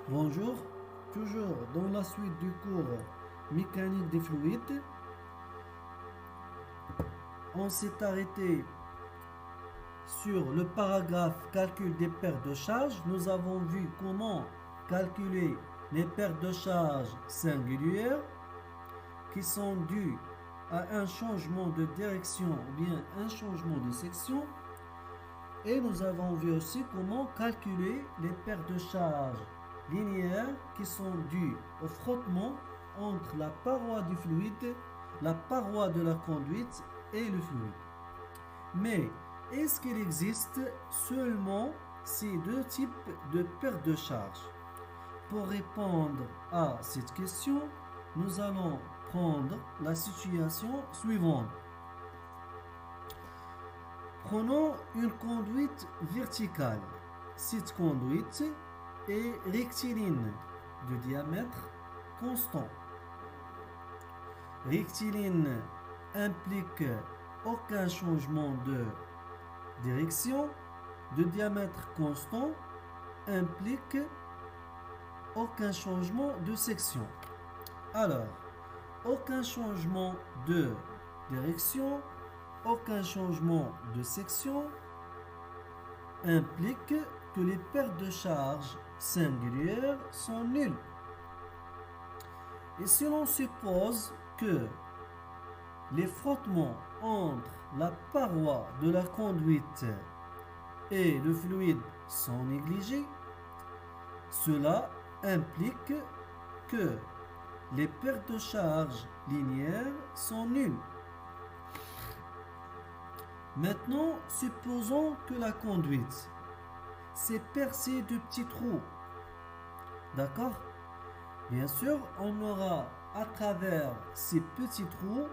Bonjour, toujours dans la suite du cours mécanique des fluides, on s'est arrêté sur le paragraphe calcul des pertes de charge. Nous avons vu comment calculer les pertes de charge singulières qui sont dues à un changement de direction ou bien un changement de section. Et nous avons vu aussi comment calculer les pertes de charge linéaires qui sont dues au frottement entre la paroi du fluide, la paroi de la conduite et le fluide. Mais est-ce qu'il existe seulement ces deux types de pertes de charge? Pour répondre à cette question, nous allons prendre la situation suivante. Prenons une conduite verticale. Cette conduite est rectiligne de diamètre constant. Rectiligne implique aucun changement de direction. De diamètre constant implique aucun changement de section. Alors, aucun changement de direction, aucun changement de section implique que les pertes de charge singulières sont nulles. Et si l'on suppose que les frottements entre la paroi de la conduite et le fluide sont négligés, cela implique que les pertes de charge linéaires sont nulles. Maintenant, supposons que la conduite s'est percée de petits trous. D'accord? Bien sûr, on aura à travers ces petits trous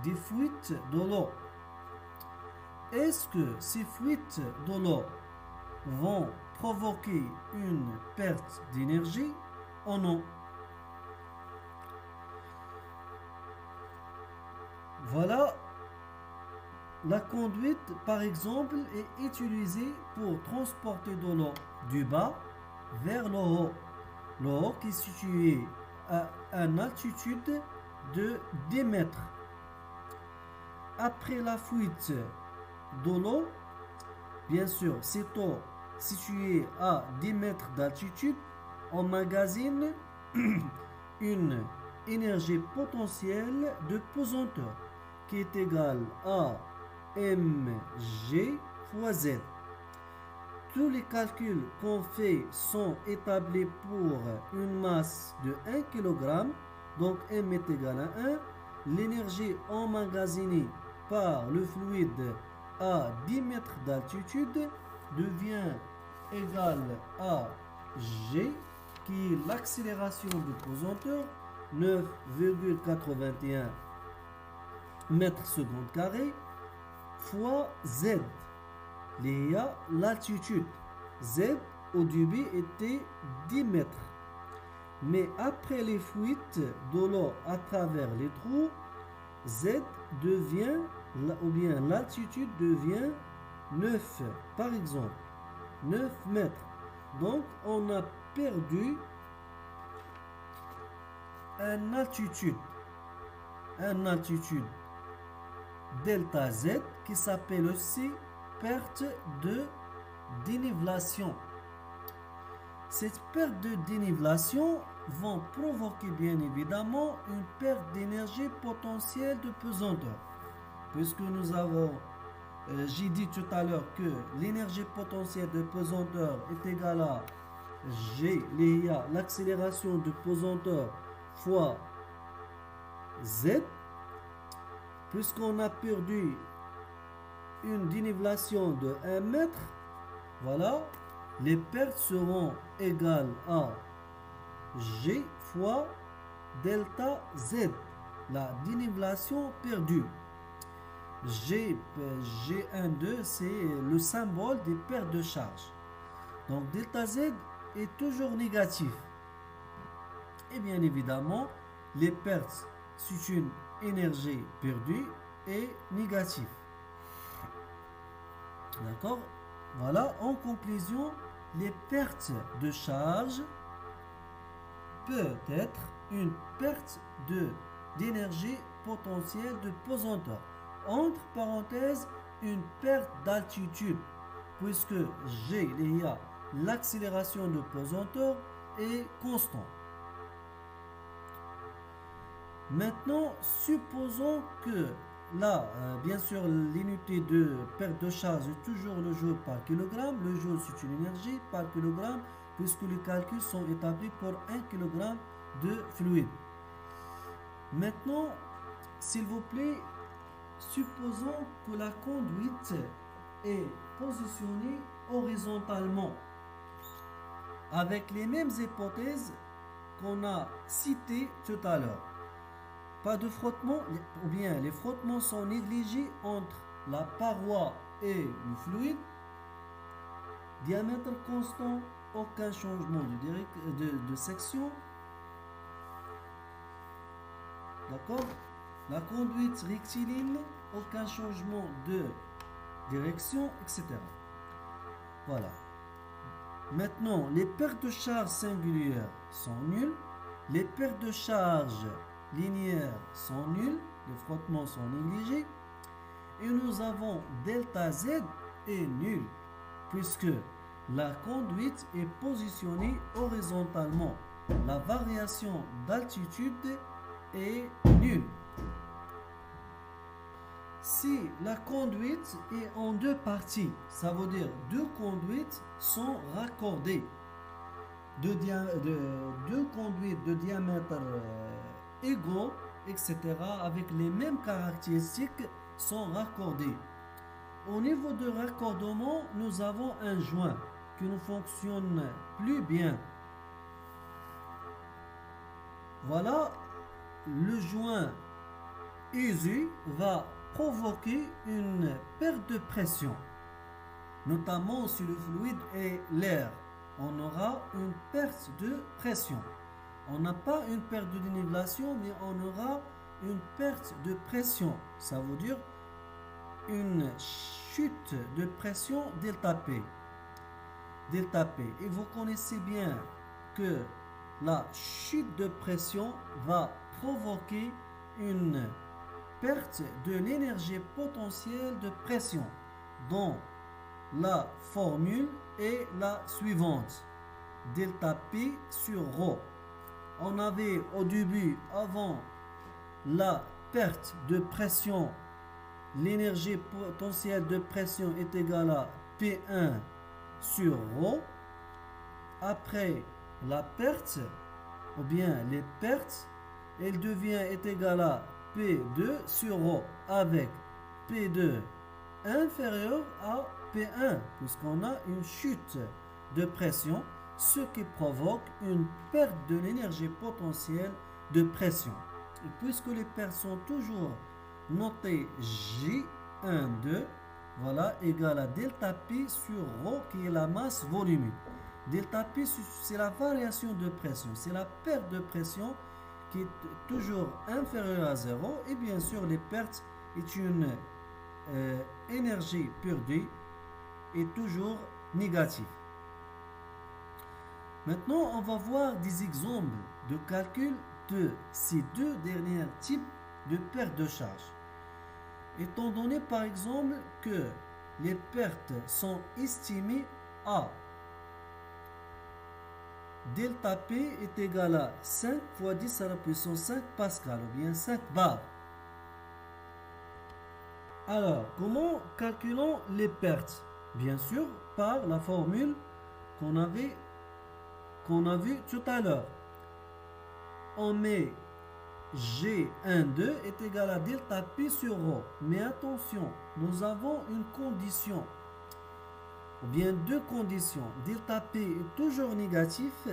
des fuites de l'eau. Est-ce que ces fuites de l'eau vont provoquer une perte d'énergie ou non? Voilà, la conduite, par exemple, est utilisée pour transporter de l'eau du bas vers le haut. Le haut qui est situé à une altitude de 10 mètres. Après la fuite de l'eau, bien sûr, cette eau située à 10 mètres d'altitude emmagasine une énergie potentielle de pesanteur qui est égale à mg fois z. Tous les calculs qu'on fait sont établis pour une masse de 1 kg, donc m est égal à 1. L'énergie emmagasinée par le fluide à 10 mètres d'altitude devient égale à g, qui est l'accélération de pesanteur, 9,81 mètres secondes carrés, fois z. Il y a l'altitude. Z au début était 10 mètres. Mais après les fuites de l'eau à travers les trous, Z devient, ou bien l'altitude devient 9, par exemple. 9 mètres. Donc on a perdu une altitude delta Z qui s'appelle aussi perte de dénivellation. Cette perte de dénivellation va provoquer bien évidemment une perte d'énergie potentielle de pesanteur. Puisque nous avons, j'ai dit tout à l'heure que l'énergie potentielle de pesanteur est égale à G, l'accélération de pesanteur fois Z. Puisqu'on a perdu une dénivellation de 1 mètre, voilà, les pertes seront égales à G fois delta Z, la dénivellation perdue. G12, c'est le symbole des pertes de charge. Donc delta Z est toujours négatif. Et bien évidemment, les pertes, c'est une énergie perdue, est négative. D'accord? Voilà, en conclusion, les pertes de charge peut être une perte d'énergie potentielle de pesanteur. Entre parenthèses, une perte d'altitude, puisque G, il y a l'accélération de pesanteur est constante. Maintenant, supposons que là, bien sûr, l'unité de perte de charge est toujours le joule par kilogramme. Le joule, c'est une énergie par kilogramme, puisque les calculs sont établis pour 1 kg de fluide. Maintenant, s'il vous plaît, supposons que la conduite est positionnée horizontalement avec les mêmes hypothèses qu'on a citées tout à l'heure. Pas de frottement, ou bien les frottements sont négligés entre la paroi et le fluide. Diamètre constant, aucun changement de section. D'accord? La conduite rectiligne, aucun changement de direction, etc. Voilà. Maintenant, les pertes de charge singulières sont nulles. Les pertes de charge linéaires sont nulles. Les frottements sont négligés. Et nous avons delta Z est nul, puisque la conduite est positionnée horizontalement. La variation d'altitude est nulle. Si la conduite est en deux parties, ça veut dire deux conduites sont raccordées. Deux conduites de diamètre égaux, etc., avec les mêmes caractéristiques, sont raccordées. Au niveau de raccordement, nous avons un joint qui ne fonctionne plus bien. Voilà, le joint usé va provoquer une perte de pression, notamment si le fluide est l'air. On aura une perte de pression. On n'a pas une perte de dénivellation, mais on aura une perte de pression. Ça veut dire une chute de pression delta P. Delta P. Et vous connaissez bien que la chute de pression va provoquer une perte de l'énergie potentielle de pression, dont la formule est la suivante: delta P sur ρ. On avait au début, avant la perte de pression, l'énergie potentielle de pression est égale à P1 sur ρ. Après la perte, ou bien les pertes, elle est égale à P2 sur ρ, avec P2 inférieur à P1, puisqu'on a une chute de pression, ce qui provoque une perte de l'énergie potentielle de pression. Et puisque les pertes sont toujours notées J12, voilà, égale à delta P sur ρ, qui est la masse volumique. Delta P, c'est la variation de pression, c'est la perte de pression qui est toujours inférieure à 0, et bien sûr les pertes est une énergie perdue et toujours négative. Maintenant, on va voir des exemples de calcul de ces deux derniers types de perte de charge. Étant donné par exemple que les pertes sont estimées à delta P est égal à 5 fois 10 à la puissance 5 pascal, ou bien 5 bar. Alors, comment calculons les pertes? Bien sûr, par la formule qu'on a vue tout à l'heure. On met G12 est égal à delta P sur ρ. Mais attention, nous avons une condition, ou bien deux conditions. Delta P est toujours négatif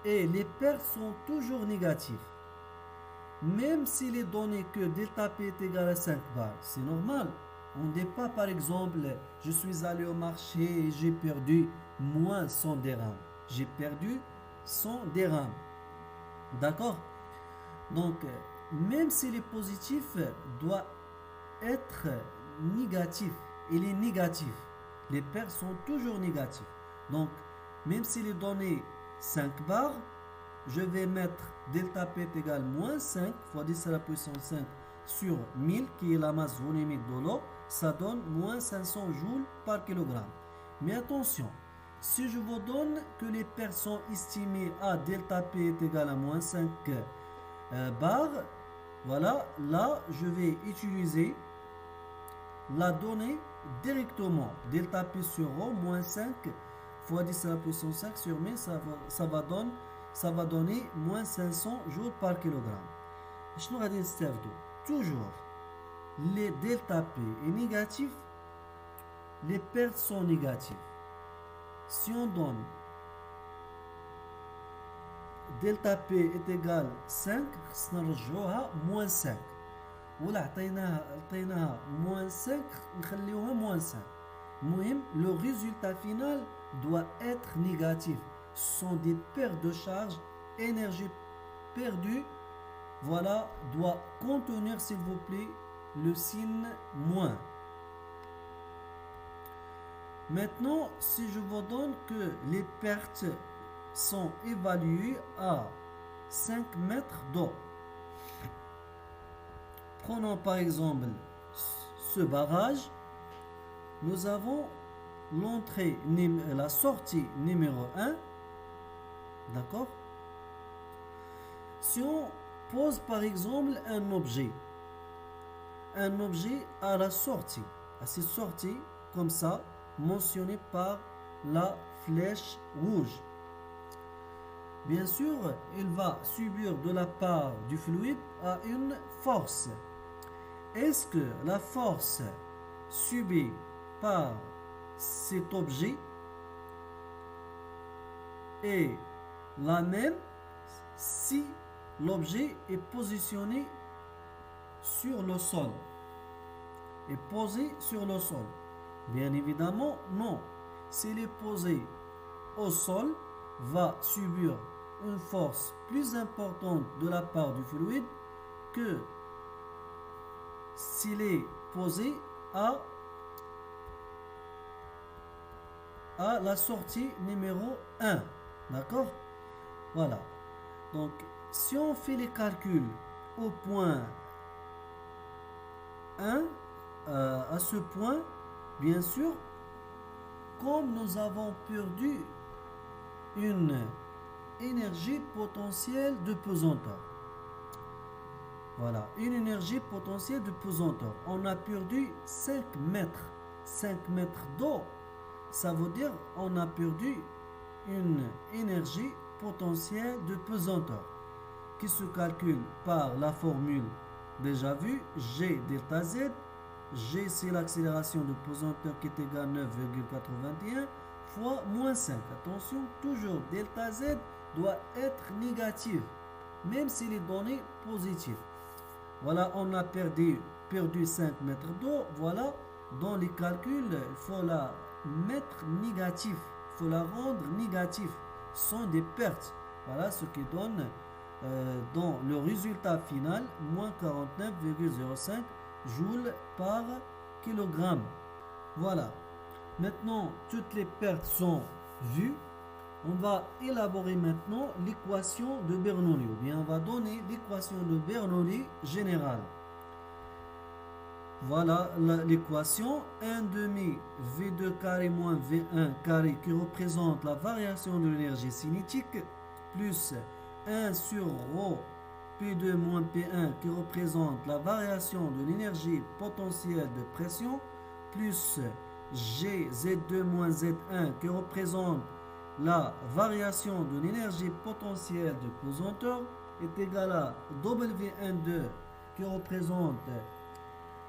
et les pertes sont toujours négatives. Même s'il est donné que delta P est égal à 5 bar, c'est normal. On ne dit pas par exemple, je suis allé au marché et j'ai perdu moins 100 dirhams. J'ai perdu 100 dirhams. D'accord? Donc, même s'il est positif, doit être négatif. Il est négatif. Les pertes sont toujours négatives. Donc, même s'il est donné 5 bars, je vais mettre delta P est égal à moins 5 fois 10 à la puissance 5 sur 1000, qui est la masse volumique de l'eau, ça donne moins 500 joules par kilogramme. Mais attention, si je vous donne que les pertes sont estimées à delta P est égal à moins 5 bar, voilà, là je vais utiliser la donnée directement. Delta P sur ρ moins 5 fois 10 à la puissance 5 sur 1000, ça va donner moins 500 joules par kilogramme. Je nous radine toujours les delta P est négatif, les pertes sont négatives. Si on donne delta P est égal à 5, نرجعوها moins 5. ولا عطيناها moins 5 نخليوها moins 5. المهم le résultat final doit être négatif. Ce sont des pertes de charge, énergie perdue, voilà, doit contenir s'il vous plaît le signe moins. Maintenant, si je vous donne que les pertes sont évaluées à 5 mètres d'eau, prenons par exemple ce barrage, nous avons la sortie numéro 1, d'accord? Si on pose par exemple un objet à la sortie, à cette sortie comme ça, mentionné par la flèche rouge. Bien sûr, il va subir de la part du fluide à une force. Est-ce que la force subie par cet objet est la même si l'objet est positionné sur le sol, est posé sur le sol? Bien évidemment, non. S'il est posé au sol, va subir une force plus importante de la part du fluide que s'il est posé à la sortie numéro 1. D'accord? Voilà. Donc, si on fait les calculs au point 1, à ce point, bien sûr, comme nous avons perdu une énergie potentielle de pesanteur. Voilà, une énergie potentielle de pesanteur. On a perdu 5 mètres. 5 mètres d'eau, ça veut dire on a perdu une énergie potentielle de pesanteur qui se calcule par la formule déjà vue, G delta Z. G, c'est l'accélération de pesanteur qui est égale à 9,81 fois moins 5. Attention, toujours delta Z doit être négatif, même s'il est donné positif. Voilà, on a perdu 5 mètres d'eau. Voilà, dans les calculs, il faut la mettre négatif, il faut la rendre négative. Ce sont des pertes. Voilà ce qui donne dans le résultat final moins 49,05 joules par kilogramme. Voilà. Maintenant, toutes les pertes sont vues. On va élaborer maintenant l'équation de Bernoulli. Ou bien on va donner l'équation de Bernoulli générale. Voilà l'équation 1 demi V2 carré moins V1 carré qui représente la variation de l'énergie cinétique plus 1 sur ρ P2 moins P1 qui représente la variation de l'énergie potentielle de pression plus G Z2 moins Z1 qui représente la variation de l'énergie potentielle de pesanteur est égal à W12 qui représente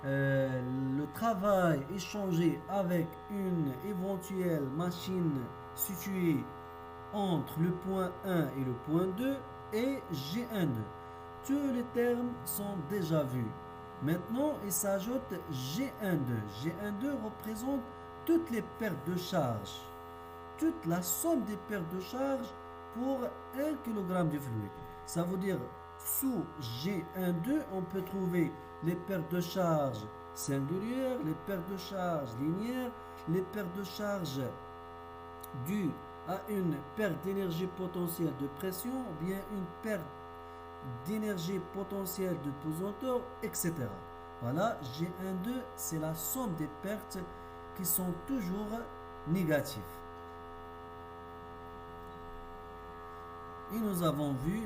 le travail échangé avec une éventuelle machine située entre le point 1 et le point 2 et G12. Tous les termes sont déjà vus. Maintenant, il s'ajoute G12. G12 représente toutes les pertes de charge, toute la somme des pertes de charge pour 1 kg de fluide. Ça veut dire, sous G12, on peut trouver les pertes de charge singulières, les pertes de charge linéaires, les pertes de charge dues à une perte d'énergie potentielle de pression ou bien une perte d'énergie potentielle de pesanteur, etc. Voilà, G1,2, c'est la somme des pertes qui sont toujours négatives. Et nous avons vu,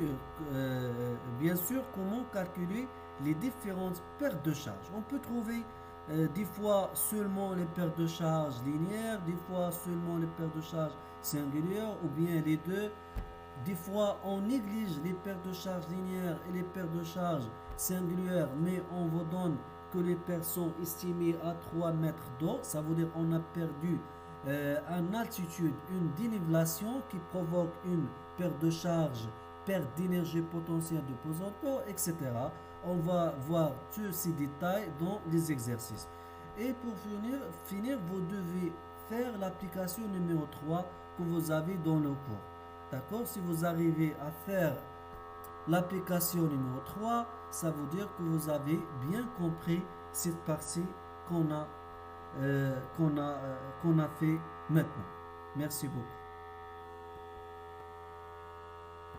bien sûr, comment calculer les différentes pertes de charge. On peut trouver des fois seulement les pertes de charge linéaires, des fois seulement les pertes de charge singulières, ou bien les deux. Des fois, on néglige les pertes de charge linéaires et les pertes de charge singulières, mais on vous donne que les pertes sont estimées à 3 mètres d'eau. Ça veut dire qu'on a perdu en altitude une dénivellation qui provoque une perte de charge, perte d'énergie potentielle de pesanteur, etc. On va voir tous ces détails dans les exercices. Et pour finir, vous devez faire l'application numéro 3 que vous avez dans le cours. D'accord? Si vous arrivez à faire l'application numéro 3, ça veut dire que vous avez bien compris cette partie qu'on a fait maintenant. Merci beaucoup.